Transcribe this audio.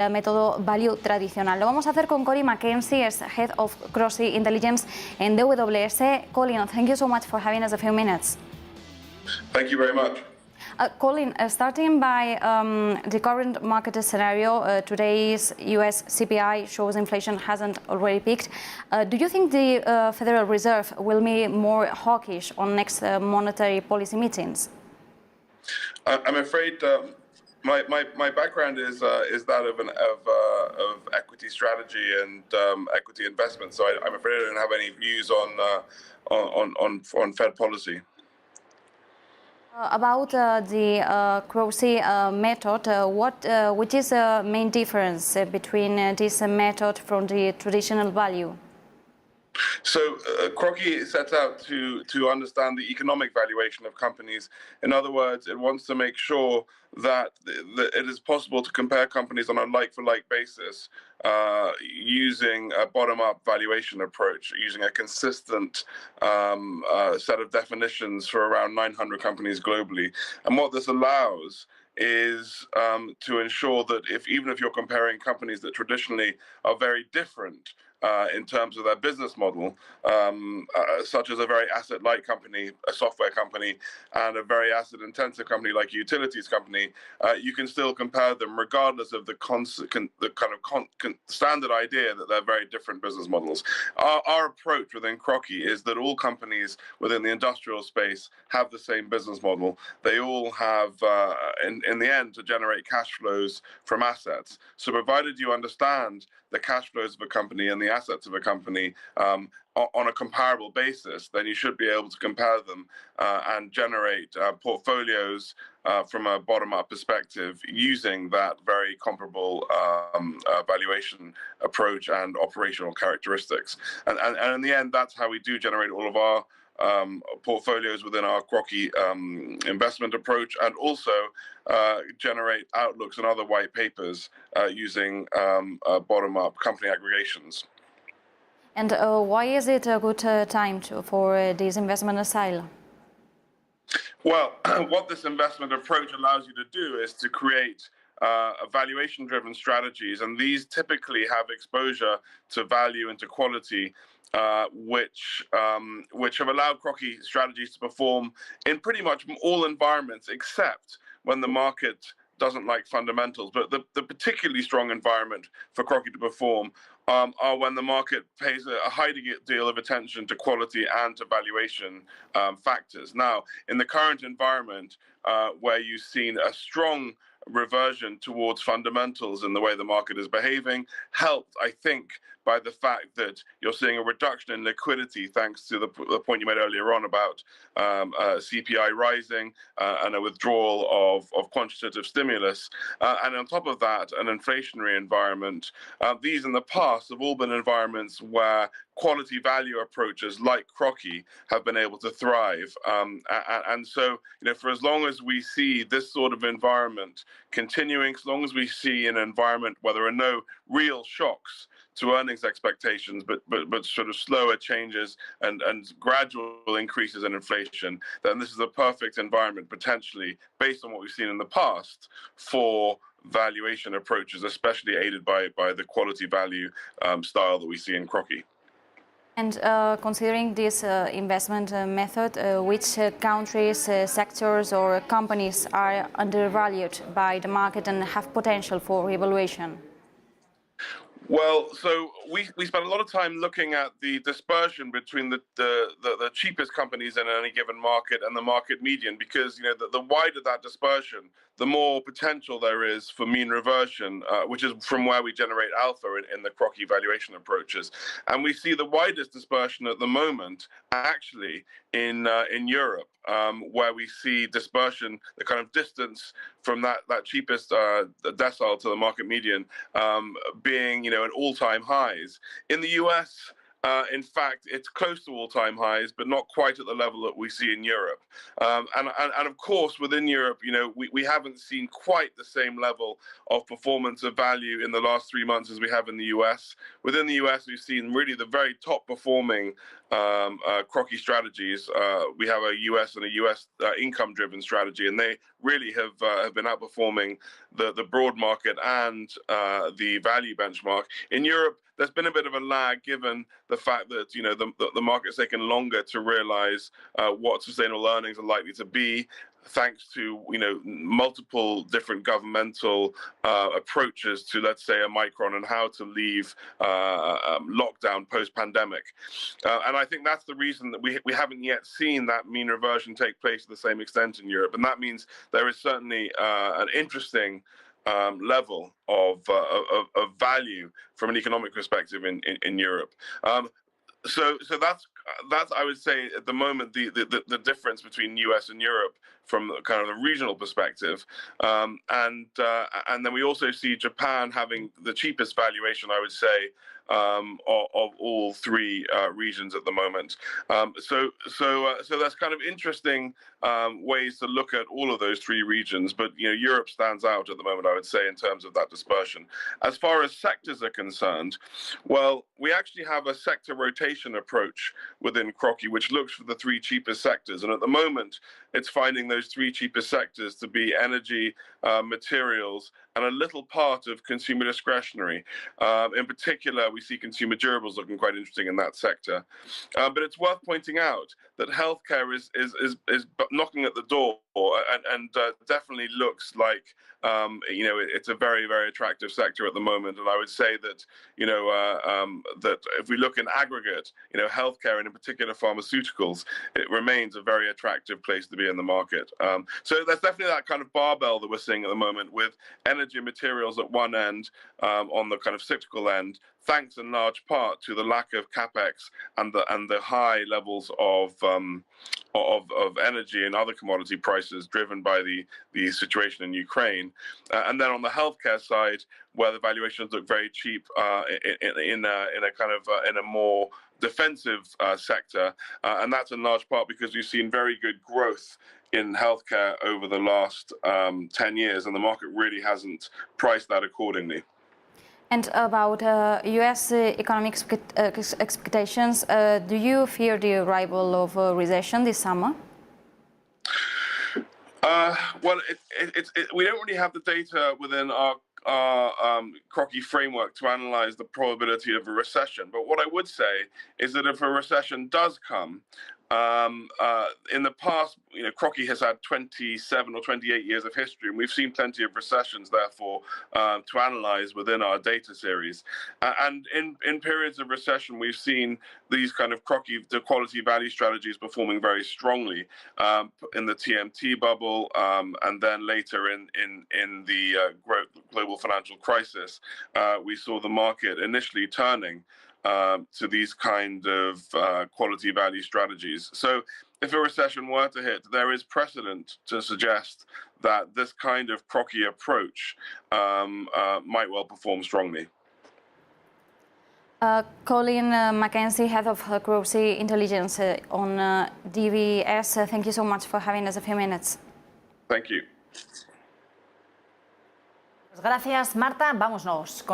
método value tradicional. Lo vamos a hacer con Colin McKenzie, es Head of CROCI Intelligence en DWS. Colin, thank you so much for having us a few minutes. Thank you very much. Colin, starting by the current market scenario, today's US CPI shows inflation hasn't already peaked. Do you think the Federal Reserve will be more hawkish on next monetary policy meetings? I'm afraid my background is that of equity strategy and equity investment. So I'm afraid I don't have any views on Fed policy. About the CROCI method, which is the main difference between this method from the traditional value? So CROCI sets out to understand the economic valuation of companies. In other words, it wants to make sure that it is possible to compare companies on a like-for-like basis using a bottom-up valuation approach, using a consistent set of definitions for around 900 companies globally. And what this allows is to ensure that even if you're comparing companies that traditionally are very different in terms of their business model, such as a very asset-light company, a software company, and a very asset-intensive company like a utilities company, you can still compare them regardless of the standard idea that they're very different business models. Our approach within CROCI is that all companies within the industrial space have the same business model. They all have, in the end, to generate cash flows from assets. So provided you understand the cash flows of a company and the assets of a company on a comparable basis, then you should be able to compare them and generate portfolios from a bottom-up perspective using that very comparable valuation approach and operational characteristics. And in the end, that's how we do generate all of our portfolios within our CROCI investment approach, and also generate outlooks and other white papers using bottom-up company aggregations. And why is it a good time for this investment style? Well, what this investment approach allows you to do is to create valuation-driven strategies, and these typically have exposure to value and to quality, which have allowed CROCI strategies to perform in pretty much all environments, except when the market doesn't like fundamentals. But the particularly strong environment for CROCI to perform are when the market pays a high deal of attention to quality and to valuation factors. Now, in the current environment, where you've seen a strong reversion towards fundamentals in the way the market is behaving, helped, I think, by the fact that you're seeing a reduction in liquidity thanks to the point you made earlier on about CPI rising and a withdrawal of quantitative stimulus. And on top of that, an inflationary environment. These in the past have all been environments where quality value approaches like CROCI have been able to thrive. And so, for as long as we see this sort of environment continuing, as long as we see an environment where there are no real shocks to earnings expectations, but sort of slower changes and gradual increases in inflation, then this is a perfect environment potentially, based on what we've seen in the past, for valuation approaches, especially aided by the quality value style that we see in CROCI. And considering this investment method, which countries, sectors or companies are undervalued by the market and have potential for revaluation? Well, so we spent a lot of time looking at the dispersion between the cheapest companies in any given market and the market median, because the wider that dispersion, the more potential there is for mean reversion, which is from where we generate alpha in the CROCI valuation approaches. And we see the widest dispersion at the moment actually in Europe, where we see dispersion, the kind of distance from that cheapest decile to the market median being at all-time highs. In the US, In fact, it's close to all-time highs, but not quite at the level that we see in Europe. And of course, within Europe, we haven't seen quite the same level of performance of value in the last 3 months as we have in the US. Within the US, we've seen really the very top performing CROCI strategies. We have a US and a US income-driven strategy, and they really have been outperforming the broad market and the value benchmark. In Europe, there's been a bit of a lag given the fact that the market's taken longer to realize what sustainable earnings are likely to be, thanks to multiple different governmental approaches to, let's say, Omicron and how to leave lockdown post-pandemic. And I think that's the reason that we haven't yet seen that mean reversion take place to the same extent in Europe. And that means there is certainly an interesting level of value from an economic perspective in Europe. So that's I would say at the moment the difference between US and Europe from kind of the regional perspective, and then we also see Japan having the cheapest valuation, I would say, of all three regions at the moment. So that's kind of interesting ways to look at all of those three regions. But Europe stands out at the moment, I would say, in terms of that dispersion. As far as sectors are concerned, well, we actually have a sector rotation approach within CROCI, which looks for the three cheapest sectors. And at the moment, it's finding those three cheapest sectors to be energy, materials, and a little part of consumer discretionary. In particular, we see consumer durables looking quite interesting in that sector. But it's worth pointing out that healthcare is knocking at the door and definitely looks like it's a very, very attractive sector at the moment. And I would say that that if we look in aggregate, healthcare and in particular pharmaceuticals, it remains a very attractive place to be in the market. So there's definitely that kind of barbell that we're seeing at the moment with energy and materials at one end, on the kind of cyclical end, thanks in large part to the lack of capex and the high levels of energy and other commodity prices driven by the situation in Ukraine. And then on the healthcare side, where the valuations look very cheap in a more defensive sector, and that's in large part because we've seen very good growth in healthcare over the last 10 years, and the market really hasn't priced that accordingly. And about U.S. economic expectations, do you fear the arrival of a recession this summer? Well, we don't really have the data within our CROCI framework to analyze the probability of a recession. But what I would say is that if a recession does come, in the past, CROCI has had 27 or 28 years of history, and we've seen plenty of recessions, therefore, to analyze within our data series. And in periods of recession, we've seen these kind of CROCI, the quality value strategies performing very strongly in the TMT bubble, and then later in the global financial crisis, we saw the market initially turning to these kind of quality value strategies. So if a recession were to hit, there is precedent to suggest that this kind of CROCI approach might well perform strongly. Colin McKenzie, head of CROCI Intelligence on DWS, thank you so much for having us a few minutes. Thank you. Gracias, Marta. Vámonos con